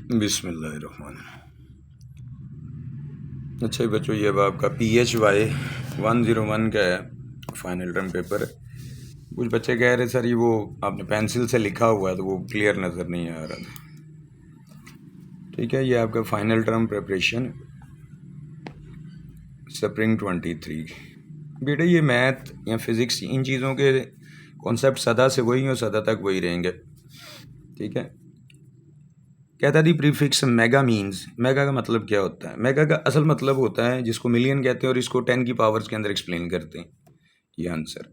बिस्मिल्लाहिर्रहमानिर्रहीम। अच्छा बच्चों, ये अब आपका PHY 101 का है, फाइनल टर्म पेपर है। कुछ बच्चे कह रहे सर ये वो आपने पेंसिल से लिखा हुआ है तो वो क्लियर नज़र नहीं आ रहा था। ठीक है, ये आपका फाइनल टर्म प्रिपरेशन स्प्रिंग 23। बेटा ये मैथ या फिज़िक्स इन चीज़ों के कॉन्सेप्ट सदा से वही और सदा तक वही रहेंगे। ठीक है, कहता थी प्रीफिक्स मेगा मीन्स। मेगा का मतलब क्या होता है? मेगा का असल मतलब होता है जिसको मिलियन कहते हैं और इसको 10 की पावर्स के अंदर एक्सप्लेन करते हैं। ये answer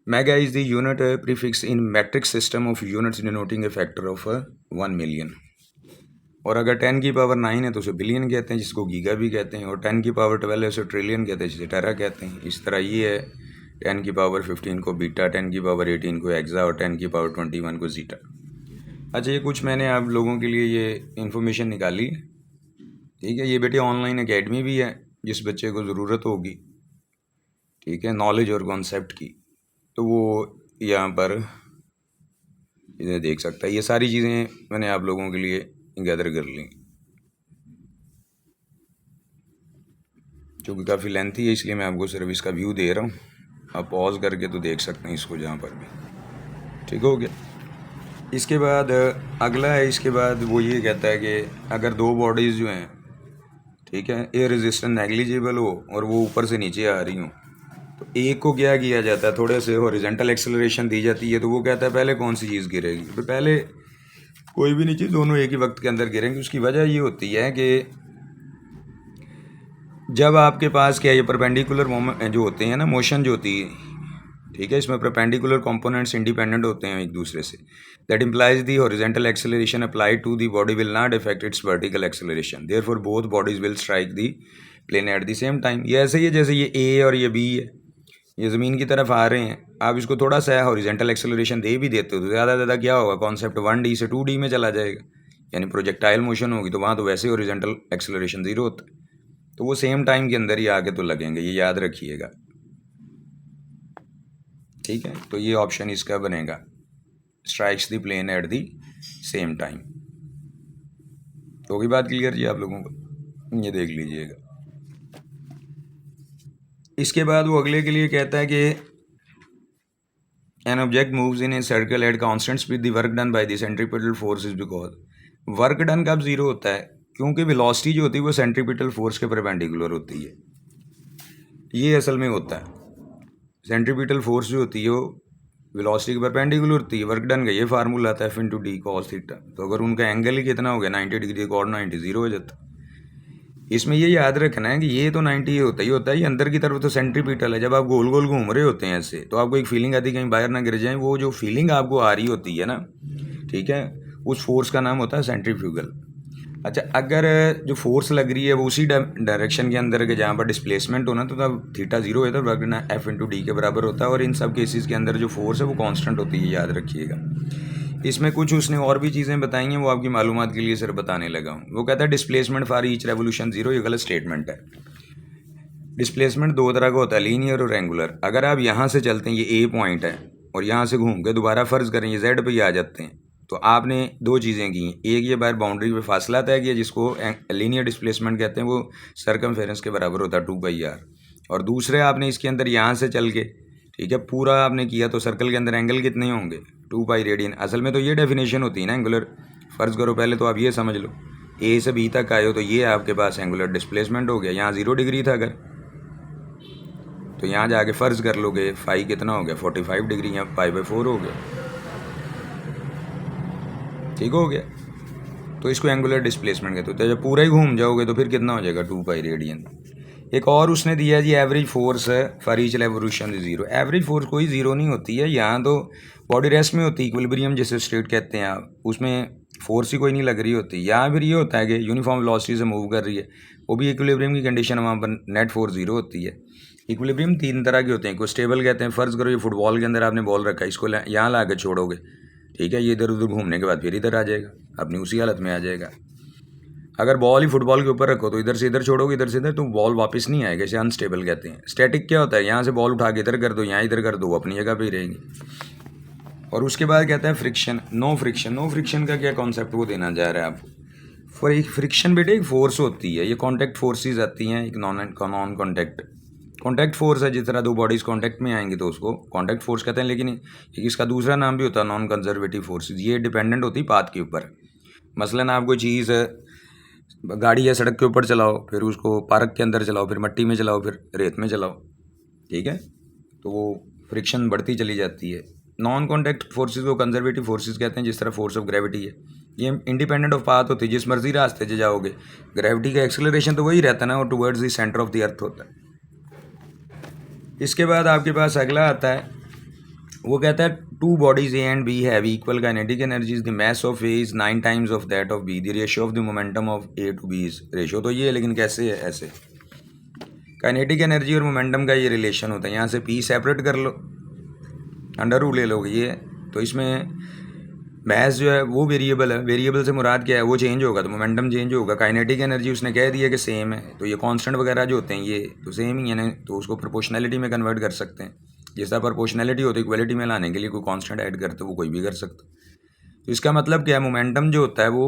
mega is the unit prefix in matric system of units denoting A factor of 1 million. और अगर 10 की पावर 9 है तो उसे बिलियन कहते हैं, जिसको गीगा भी कहते हैं। और 10 की पावर 12 है उसे ट्रिलियन कहते हैं, जिसे टेरा कहते हैं। इस तरह ये है, 10 की पावर 15 को बीटा, 10 की पावर 18 को एक्सा और 10 की पावर 21 को जीटा। अच्छा, ये कुछ मैंने आप लोगों के लिए ये इन्फॉर्मेशन निकाली। ठीक है, ये बेटे ऑनलाइन एकेडमी भी है, जिस बच्चे को ज़रूरत होगी ठीक है नॉलेज और कॉन्सेप्ट की, तो वो यहाँ पर इन्हें देख सकता है। ये सारी चीज़ें मैंने आप लोगों के लिए गैदर कर ली, क्योंकि काफ़ी लेंथी है इसलिए मैं आपको सिर्फ इसका व्यू दे रहा हूँ। आप पॉज करके तो देख सकते हैं इसको जहाँ पर भी। ठीक हो गया। इसके बाद अगला है, इसके बाद वो ये कहता है कि अगर दो बॉडीज़ जो हैं ठीक है एयर रेजिस्टेंस नेग्लिजिबल हो और वो ऊपर से नीचे आ रही हो, तो एक को क्या किया जाता है, थोड़े से हॉरिजॉन्टल एक्सेलरेशन दी जाती है। तो वो कहता है पहले कौन सी चीज़ गिरेगी? तो पहले कोई भी नहीं चीज़, दोनों एक ही वक्त के अंदर गिरेंगी। उसकी वजह ये होती है कि जब आपके पास क्या ये परपेंडिकुलर मोमेंट जो होते हैं ना, मोशन जो होती है ठीक है, इसमें परपेंडिकुलर कंपोनेंट्स इंडिपेंडेंट होते हैं एक दूसरे से। That implies the horizontal acceleration applied to the body will not affect its vertical acceleration, therefore both bodies will strike the plane at the same time. ये ऐसे ही है जैसे ये ए और ये बी है, ये ज़मीन की तरफ आ रहे हैं। आप इसको थोड़ा सा हॉरिजॉन्टल एक्सेलरेशन दे भी देते हो तो ज़्यादा से ज़्यादा क्या होगा, कॉन्सेप्ट 1D से 2D में चला जाएगा, यानी प्रोजेक्टाइल मोशन होगी। तो वहाँ तो वैसे हॉरिजॉन्टल एक्सेलरेशन 0 होता है, तो वो सेम टाइम के अंदर ही आके तो लगेंगे, ये याद रखिएगा। ठीक है, तो ये ऑप्शन इसका बनेगा, strikes the plane at the same time. तो भी बात क्लियर जी आप लोगों को, ये देख लीजिएगा। इसके बाद वो अगले के लिए कहता है कि an object moves in a circle at constant speed the work done by the centripetal force is because. Work done कब जीरो होता है? क्योंकि वेलोसिटी जो होती है वो सेंट्रीपिटल फोर्स के परपेंडिकुलर होती है। ये असल में होता है, सेंट्रीपिटल फोर्स जो होती है वो वेलोसिटी के परपेंडिकुलर होती है। वर्क डन का ये फार्मूला आता है F × d cos थीटा। तो अगर उनका एंगल ही कितना हो गया 90 डिग्री, कॉड 90 0 हो जाता। इसमें ये याद रखना है कि ये तो 90 होता है, ये अंदर की तरफ तो सेंट्रीपिटल है। जब आप गोल गोल घूम रहे होते हैं ऐसे, तो आपको एक फीलिंग आती है कहीं बाहर ना गिर जाए। वो जो फीलिंग आपको आ रही होती है ना, ठीक है, उस फोर्स का नाम होता है सेंट्रीफ्यूगल। अच्छा, अगर जो फोर्स लग रही है वो उसी डायरेक्शन के अंदर के जहाँ पर डिस्प्लेसमेंट होना, तो तब थीटा 0 है तो वर्क डन F × d के बराबर होता है। और इन सब केसेस के अंदर जो फोर्स है वो कांस्टेंट होती है, याद रखिएगा। इसमें कुछ उसने और भी चीज़ें बताई हैं, वो आपकी मालूमात के लिए सिर्फ बताने लगा हूँ। वो कहता है डिस्प्लेसमेंट फॉर ईच रेवोल्यूशन 0। ये गलत स्टेटमेंट है। डिस्प्लेसमेंट दो तरह का होता है, लीनियर और रेंगुलर। अगर आप यहाँ से चलते हैं, ये A पॉइंट है, और यहाँ से घूम के दोबारा फ़र्ज़ करें ये Z पे ही आ जाते हैं, तो आपने दो चीज़ें की। एक, ये बाहर बाउंड्री पे फासला तय किया जिसको लीनियर डिस्प्लेसमेंट कहते हैं, वो सरकमफेरेंस के बराबर होता है 2πr। और दूसरे आपने इसके अंदर यहाँ से चल के ठीक है पूरा आपने किया, तो सर्कल के अंदर एंगल कितने होंगे, 2π रेडियन। असल में तो ये डेफिनेशन होती है ना एंगुलर। फ़र्ज़ करो पहले तो आप ये समझ लो, A से B तक आए हो तो ये आपके पास एंगुलर डिस्प्लेसमेंट हो गया। यहाँ 0 डिग्री था अगर, तो यहाँ जाके फ़र्ज़ कर लोगे फाई कितना हो गया 45 डिग्री, यहाँ π/4 हो गया। ठीक हो गया, तो इसको एंगुलर डिस्प्लेसमेंट कहते हैं। जब पूरा ही घूम जाओगे तो फिर कितना हो जाएगा 2π रेडियन। एक और उसने दिया जी एवरेज फोर्स है for each revolution 0। Average force कोई 0 नहीं होती है, यहाँ तो बॉडी रेस्ट में होती है, इक्विलिब्रियम जिसे स्टेट कहते हैं आप, उसमें फोर्स ही कोई नहीं लग रही होती। यहाँ फिर ये होता है कि यूनिफॉर्म वेलोसिटी से मूव कर रही है, वो भी इक्विलिब्रियम की कंडीशन है, वहाँ पर नेट फोर्स 0 होती है। इक्विलिब्रियम 3 तरह के होते हैं, कोई स्टेबल कहते हैं। फ़र्ज़ करो ये फुटबॉल के अंदर आपने बॉल रखा है, इसको यहाँ ला के छोड़ोगे ठीक है, ये इधर उधर घूमने के बाद फिर इधर आ जाएगा, अपनी उसी हालत में आ जाएगा। अगर बॉल ही फुटबॉल के ऊपर रखो तो इधर से इधर छोड़ोगे, इधर से इधर, तो बॉल वापस नहीं आएगा, इसे अनस्टेबल कहते हैं। स्टैटिक क्या होता है, यहाँ से बॉल उठा के इधर कर दो, यहाँ इधर कर दो, वो अपनी जगह पे ही रहेंगी। और उसके बाद कहता है friction, no friction. No friction का क्या कॉन्सेप्ट वो देना चाह रहा है आपको। फ्रिक्शन बेटे एक फोर्स होती है, ये कॉन्टैक्ट फोर्सेस आती हैं, एक नॉन कॉन्टैक्ट फोर्स है। जिस तरह दो बॉडीज़ कॉन्टैक्ट में आएंगी तो उसको कॉन्टैक्ट फोर्स कहते हैं, लेकिन एक इसका दूसरा नाम भी होता है नॉन कंजर्वेटिव फोर्सेस। ये डिपेंडेंट होती है पाथ के ऊपर। मसलन आप कोई चीज़ गाड़ी है, सड़क के ऊपर चलाओ, फिर उसको पार्क के अंदर चलाओ, फिर मिट्टी में चलाओ, फिर रेत में चलाओ, ठीक है, तो वो फ्रिक्शन बढ़ती चली जाती है। नॉन कॉन्टैक्ट फोर्सेस को कंजर्वेटिव फोर्सेस कहते हैं। जिस तरह फोर्स ऑफ ग्रेविटी है, ये इंडिपेंडेंट ऑफ पाथ होती है, जिस मर्जी रास्ते से जाओगे ग्रेविटी का एक्सेलरेशन तो वही रहता है ना, और towards the centre of the earth होता है। इसके बाद आपके पास अगला आता है, वो कहता है two bodies A and B have equal kinetic energies, the mass of A is 9 times of that of B, the ratio of the momentum of A to B is, ratio तो ये है लेकिन कैसे है, ऐसे काइनेटिक एनर्जी और momentum का ये रिलेशन होता है। यहाँ से पी सेपरेट कर लो, अंडर रूट ले लोगे ये, तो इसमें मैस जो है वो वेरिएबल है, वेरिएबल से मुराद क्या है, वो चेंज होगा तो मोमेंटम चेंज होगा। काइनेटिक एनर्जी उसने कह दिया कि सेम है, तो ये कांस्टेंट वगैरह जो होते हैं ये तो सेम ही है ना, तो उसको प्रोपोर्शनैलिटी में कन्वर्ट कर सकते हैं। जिस तरह प्रोपोर्शनैलिटी होती है इक्वलिटी में लाने के लिए कोई कांस्टेंट ऐड करते वो कोई भी कर सकता। तो इसका मतलब क्या है, मोमेंटम जो होता है वो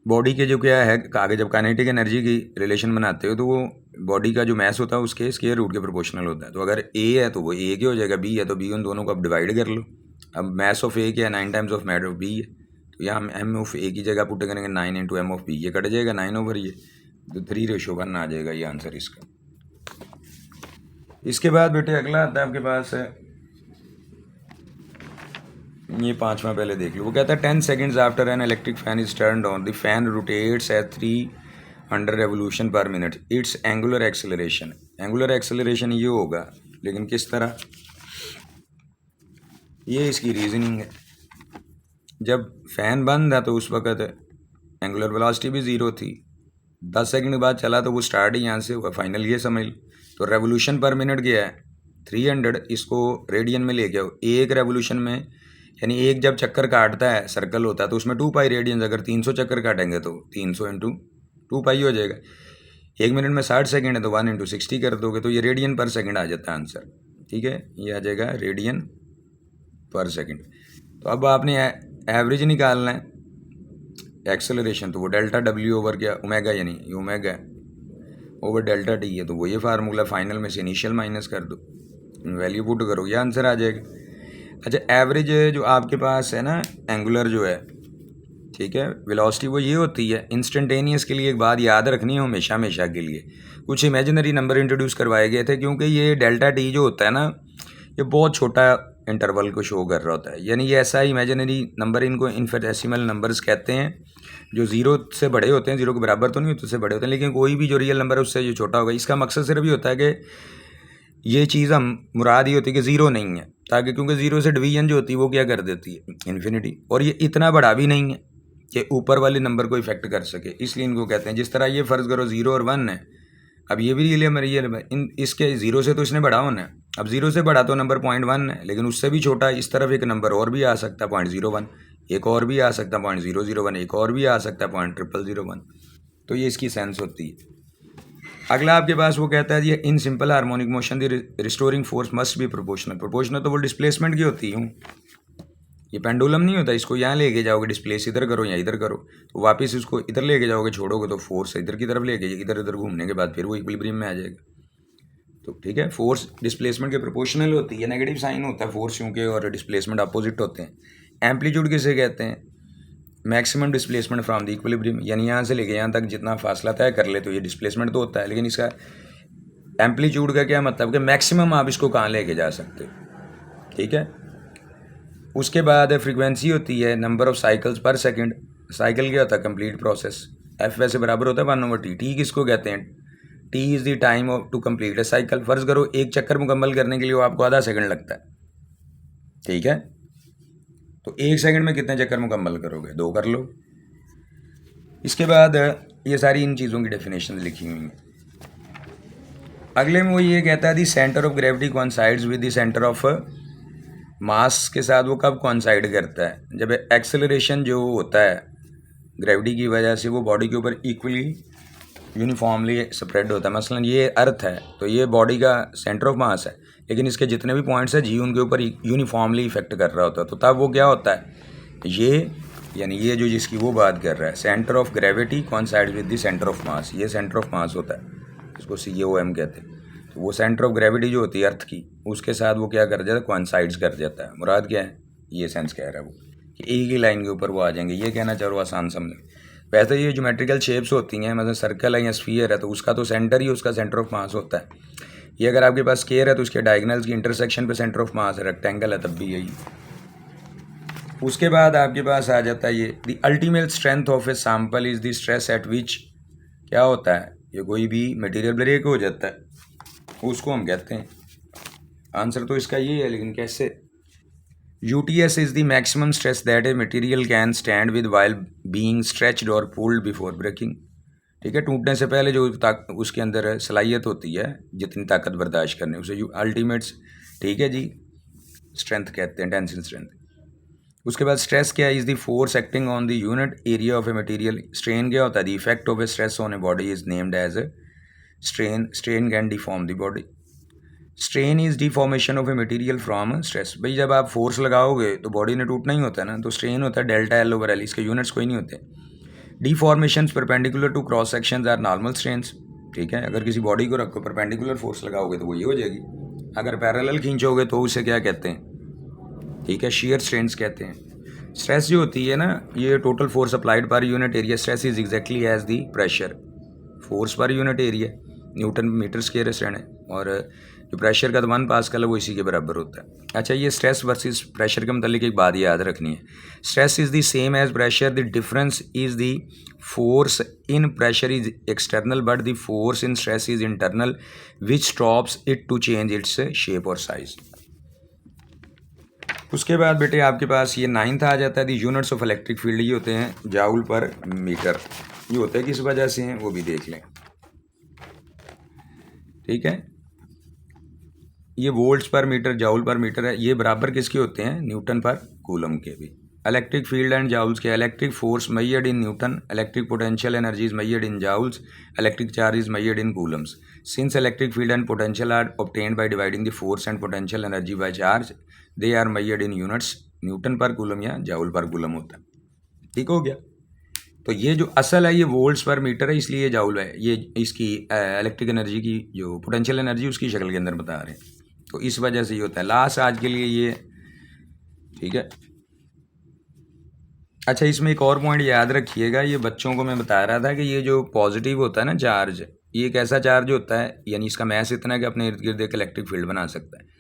बॉडी के जो क्या है, आगे जब काइनेटिक एनर्जी की रिलेशन बनाते हो तो वो बॉडी का जो मैस होता है उसके स्क्वायर रूट के प्रोपोर्शनल होता है। तो अगर ए है तो वो ए के हो जाएगा, बी है तो बी, उन दोनों को अब डिवाइड कर लो। अब मैस ऑफ ए क्या है, 9 times of mass of B है, तो यहाँ एम ऑफ ए की जगह पुट करेंगे 9 इंटू एम ऑफ बी, ये कट जाएगा 9 ओवर ये, तो 3:1 आ जाएगा ये आंसर इसका। इसके बाद बेटे अगला आता है आपके पास है, ये 5वां पहले देख लो। वो कहता है 10 seconds after an electric fan is turned on, the fan rotates at 300 revolution per minute, its angular acceleration. Angular acceleration ये होगा, लेकिन किस तरह, ये इसकी रीजनिंग है। जब फैन बंद है तो उस वक्त एंगुलर वेलोसिटी भी ज़ीरो थी, 10 सेकंड बाद चला तो वो स्टार्ट ही यहाँ से हुआ, फाइनल ये समझ लो। तो रेवोल्यूशन पर मिनट गया है 300, इसको रेडियन में लेके आओ। एक रेवोल्यूशन में यानी एक जब चक्कर काटता है, सर्कल होता है, तो उसमें 2 पाई रेडियन, अगर 300 चक्कर काटेंगे तो 300 इंटू 2 पाई हो जाएगा। 1 मिनट में 60 सेकेंड है तो 1 इंटू 60 कर दोगे तो ये रेडियन पर सेकेंड आ जाता है आंसर, ठीक है, ये आ जाएगा रेडियन पर सेकेंड। तो अब आपने एवरेज निकालना है एक्सेलरेशन, तो वो डेल्टा डब्ल्यू ओवर क्या ओमेगा, यानी ये ओमेगा ओवर डेल्टा टी है, तो वो ये फार्मूला फाइनल में से इनिशियल माइनस कर दो, वैल्यू पुट करो, ये आंसर आ जाएगा। अच्छा, एवरेज जो आपके पास है ना एंगुलर जो है, ठीक है, वेलोसिटी वो ये होती है। इंस्टेंटेनियस के लिए एक बात याद रखनी है हमेशा हमेशा के लिए, कुछ इमेजिनरी नंबर इंट्रोड्यूस करवाए गए थे, क्योंकि ये डेल्टा टी जो होता है ना, ये बहुत छोटा इंटरवल को शो कर रहा होता है, यानी ये ऐसा इमेजिनरी नंबर, इनको इनफिनिटेसिमल नंबर्स कहते हैं, जो ज़ीरो से बड़े होते हैं, ज़ीरो के बराबर तो नहीं होते, उससे बड़े होते हैं, लेकिन कोई भी जो रियल नंबर है उससे जो छोटा होगा। इसका मकसद सिर्फ ये होता है कि ये चीज़ हम मुराद ही होती है कि ज़ीरो नहीं है, ताकि क्योंकि ज़ीरो से डिवीजन जो होती है वो क्या कर देती है, इन्फिनिटी, और ये इतना बड़ा भी नहीं है कि ऊपर वाले नंबर को इफेक्ट कर सके, इसलिए इनको कहते हैं। जिस तरह ये फ़र्ज़ करो 0 और 1 है, अब ये भी रियल इन इसके 0 से तो इसने बड़ा होना है, अब 0 से बड़ा तो नंबर 0.1 है, लेकिन उससे भी छोटा इस तरफ एक नंबर और भी आ सकता है 0.01, एक और भी आ सकता है 0.001, एक और भी आ सकता है 0.0001, तो ये इसकी सेंस होती है। अगला आपके पास वो कहता है ये in simple harmonic motion the restoring force must be proportional. Proportional तो वो डिस्प्लेसमेंट की होती है, ये पेंडुलम नहीं होता, इसको यहाँ लेके जाओगे डिस्प्लेस इधर करो या इधर करो, तो वापस इसको इधर लेके जाओगे, छोड़ोगे तो फोर्स इधर की तरफ लेके, इधर इधर घूमने के बाद फिर वो इक्विलिब्रियम में आ जाएगा। तो ठीक है, फोर्स डिस्प्लेसमेंट के प्रोपोर्शनल होती है, नेगेटिव साइन होता है फोर्स क्योंकि, और डिस्प्लेसमेंट अपोजिट होते हैं। एम्पलीट्यूड किसे कहते हैं, maximum displacement from the equilibrium, यानी यहाँ से लेके यहाँ तक जितना फासला तय कर ले तो ये डिस्प्लेसमेंट तो होता है, लेकिन इसका एम्पलीट्यूड का क्या मतलब कि मैक्सिमम आप इसको कहाँ लेके जा सकते हो, ठीक है। उसके बाद फ्रीक्वेंसी होती है नंबर ऑफ साइकिल्स पर सेकंड, साइकिल क्या होता है कंप्लीट प्रोसेस, एफ वैसे बराबर होता है 1/t। टी किसको कहते हैं, T is the time of to complete a cycle. फ़र्ज़ करो एक चक्कर मुकम्मल करने के लिए वो आपको आधा सेकंड लगता है, ठीक है, तो 1 सेकंड में कितने चक्कर मुकम्मल करोगे, 2 कर लो। इसके बाद ये सारी इन चीज़ों की डेफिनेशन लिखी हुई हैं। अगले में वो ये कहता है the centre of gravity coincides with the centre of mass के साथ। वो कब कोइंसाइड करता है, जब एक्सेलरेशन जो होता है ग्रेविटी की वजह से वो बॉडी के ऊपर इक्वली यूनिफॉर्मली स्प्रेड होता है। मसलन ये अर्थ है तो ये बॉडी का सेंटर ऑफ मास है, लेकिन इसके जितने भी पॉइंट्स हैं जी उनके ऊपर यूनिफॉर्मली इफेक्ट कर रहा होता है, तो तब वो क्या होता है, ये यानी ये जो जिसकी वो बात कर रहा है, centre of gravity coincides with the centre of mass, ये सेंटर ऑफ मास होता है, इसको COM कहते हैं। तो वो सेंटर ऑफ ग्रेविटी जो होती है अर्थ की, उसके साथ वो क्या कर जाता है, कोइंसाइड्स कर जाता है। मुराद क्या है, ये सेंस कह रहा है वो कि एक ही लाइन के ऊपर वो आ जाएंगे, ये कहना चाह रहा हूँ आसान समझ। वैसे ये ज्योमेट्रिकल शेप्स होती हैं, मतलब सर्कल है या स्फीयर है, तो उसका तो सेंटर ही उसका सेंटर ऑफ मास होता है। ये अगर आपके पास स्क्वायर है तो उसके डायगोनल्स की इंटरसेक्शन पे सेंटर ऑफ मास है, रेक्टेंगल है तब भी यही। उसके बाद आपके पास आ जाता है ये, the ultimate strength of a sample is the stress eight विच, क्या होता है, ये कोई भी मटेरियल ब्रेक हो जाता है उसको हम कहते हैं। आंसर तो इसका ये है, लेकिन कैसे। UTS is the maximum stress that a material can stand with while being stretched और पुल्ड बिफोर ब्रेकिंग। ठीक है, टूटने से पहले जो उसके अंदर सलाहियत होती है जितनी ताकत बर्दाश्त करने, उसे अल्टीमेट्स, ठीक है जी, स्ट्रेंथ कहते हैं, टेंसिल स्ट्रेंथ। उसके बाद स्ट्रेस क्या है, is the force acting on the unit area of a material. Strain क्या होता है, the effect of a stress on a body is named as a strain. Strain can deform the body. Strain is deformation of a material from stress. भाई जब आप force लगाओगे तो body ने टूटना ही होता है ना, तो स्ट्रेन होता है डेल्टा L ओवर L, इसके यूनिट्स कोई नहीं होते। Deformation perpendicular to cross sections are normal strains. ठीक है, अगर किसी बॉडी को रखो परपेंडिकुलर फोर्स लगाओगे तो वो ये हो जाएगी, अगर पैरेलल खींचोगे तो उसे क्या कहते हैं, ठीक है, शेयर स्ट्रेन्स कहते हैं। स्ट्रेस जो होती है ना, ये total force applied per unit area, stress is exactly as the pressure, force per unit area newton metre square strain है, और जो प्रेशर का 1 पास्कल है वो इसी के बराबर होता है। अच्छा, ये स्ट्रेस वर्सेस प्रेशर के मतलब एक बात याद रखनी है, stress is the same as pressure, the difference is the force in pressure is external but the force in stress is internal which stops it to change its shape और size. उसके बाद बेटे आपके पास ये 9th आ जाता है, दी units of electric field, ये होते हैं जाउल पर मीटर। ये होते हैं किस वजह से हैं वो भी देख लें। ठीक है, ये वोल्ट्स पर मीटर, जाउल पर मीटर है, ये बराबर किसके होते हैं, न्यूटन पर कूलम के भी। इलेक्ट्रिक फील्ड एंड जाउल्स के, electric force measured in newton, electric potential energy is measured in joules, electric charge is measured in coulombs. Since electric field and potential are obtained by dividing the force and potential energy by charge, they are measured in units, newton per coulomb या joule per coulomb होता है। ठीक हो गया, तो ये जो असल है ये वोल्ट्स पर मीटर है, इसलिए जाउल है, ये इसकी इलेक्ट्रिक एनर्जी की जो पोटेंशियल एनर्जी उसकी शक्ल के अंदर बता रहे हैं, तो इस वजह से ये होता है। लास्ट आज के लिए ये, ठीक है। अच्छा, इसमें एक और पॉइंट याद रखिएगा, ये बच्चों को मैं बता रहा था कि ये जो पॉजिटिव होता है ना चार्ज, ये एक ऐसा चार्ज होता है, यानी इसका मैस इतना है कि अपने इर्द गिर्द एक इलेक्ट्रिक फील्ड बना सकता है।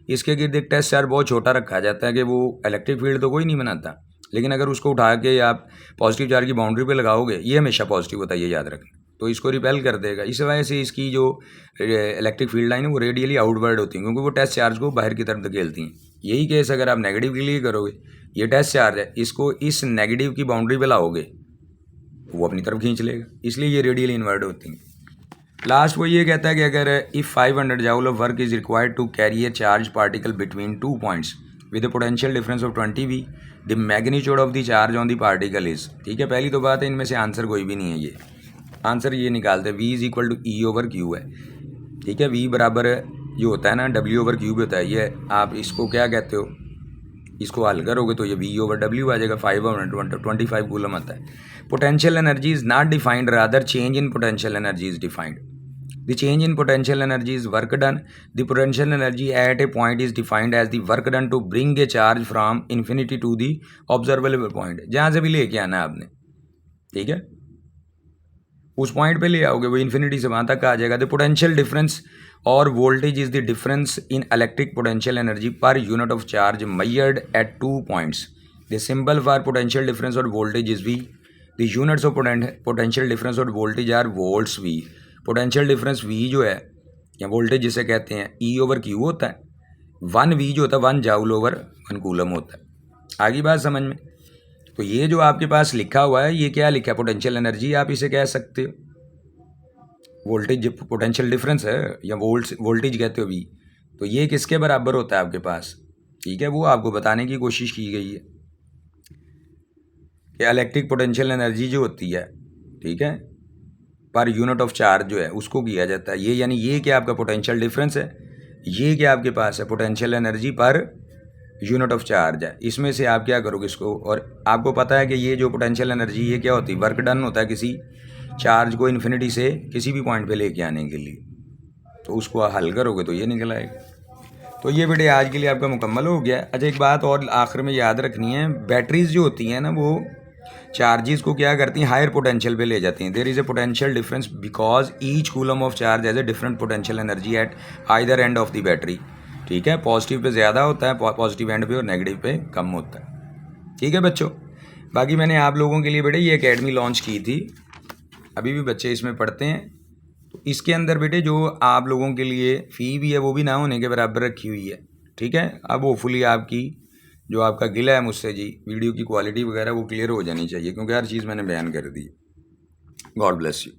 इसके गिर्द एक टेस्ट चार्ज बहुत छोटा रखा जाता है कि वो इलेक्ट्रिक फील्ड तो कोई नहीं बनाता, लेकिन अगर उसको उठा के आप पॉजिटिव चार्ज की बाउंड्री पे लगाओगे, ये हमेशा पॉजिटिव होता है, ये याद रखना, तो इसको रिपेल कर देगा। इस वजह से इसकी जो इलेक्ट्रिक फील्ड लाइन है वो रेडियली आउटवर्ड होती है, क्योंकि वो टेस्ट चार्ज को बाहर की तरफ धकेलती हैं। यही केस अगर आप नेगेटिव के लिए करोगे, ये टेस्ट चार्ज है, इसको इस नेगेटिव की बाउंड्री पे लाओगे तो वो अपनी तरफ खींच लेगा, इसलिए ये रेडियली इन्वर्ट होती हैं। लास्ट वो ये कहता है कि अगर if 500 joule of work is required to carry a charge particle between 2 points with a potential difference of 20 V, the magnitude of the charge on the particle is. ठीक है, पहली तो बात है इनमें से आंसर कोई भी नहीं है, ये आंसर ये निकालते हैं, V is equal to E over Q है। ठीक है, V बराबर जो होता है ना W ओवर Q भी होता है, ये आप इसको क्या कहते हो, इसको हल करोगे तो ये V ओवर W आ जाएगा, 5/25 कूलम आता है। Potential energy is not defined, rather change in potential energy is defined. The change in potential energy is work done. The potential energy at a point is defined as the work done to bring a charge from infinity to the observable point. जहाँ से भी लेके आना है आपने, ठीक है, उस पॉइंट पे ले आओगे, वो इन्फिनिटी से वहाँ तक आ जाएगा। The potential difference or voltage is the difference in electric potential energy per unit of charge measured at 2 points. The symbol for potential difference or voltage is V. The units of potential difference or voltage are volts V. Potential difference V जो है या voltage जिसे कहते हैं E over Q होता है, 1 V जो होता है 1 जाउल ओवर 1 कूलम होता है। आगे बात समझ में। तो ये जो आपके पास लिखा हुआ है, ये क्या लिखा है, पोटेंशियल एनर्जी आप इसे कह सकते हो, वोल्टेज पोटेंशियल डिफरेंस है या वोल्टेज कहते हो V, तो ये किसके बराबर होता है आपके पास, ठीक है, वो आपको बताने की कोशिश की गई है कि इलेक्ट्रिक पोटेंशियल एनर्जी जो होती है, ठीक है, पर यूनिट ऑफ चार्ज जो है उसको किया जाता है ये, यानी ये क्या आपका पोटेंशियल डिफरेंस है, ये क्या आपके पास है potential energy per unit of charge है। इसमें से आप क्या करोगे इसको, और आपको पता है कि ये जो पोटेंशियल एनर्जी ये क्या होती है, वर्क डन होता है किसी चार्ज को इन्फिनिटी से किसी भी पॉइंट पे लेके आने के लिए। तो उसको हल करोगे तो ये निकल आएगा। तो ये बेटे आज के लिए आपका मुकम्मल हो गया। अच्छा एक बात और आखिर में याद रखनी है, बैटरीज जो होती हैं ना वो चार्जेस को क्या करती हैं, हायर पोटेंशियल पे ले जाती हैं। There is a potential difference because each coulomb of charge has a different potential energy at either end of the battery. ठीक है, पॉजिटिव पे ज़्यादा होता है पॉजिटिव एंड पे, और नेगेटिव पे कम होता है। ठीक है बच्चों, बाकी मैंने आप लोगों के लिए बेटे ये एकेडमी लॉन्च की थी, अभी भी बच्चे इसमें पढ़ते हैं। तो इसके अंदर बेटे जो आप लोगों के लिए फ़ी भी है वो भी ना होने के बराबर रखी हुई है। ठीक है, अब होपफुली आपकी जो आपका गिला है मुझसे जी, वीडियो की क्वालिटी वगैरह वो क्लियर हो जानी चाहिए, क्योंकि हर चीज़ मैंने बयान कर दी। God bless you.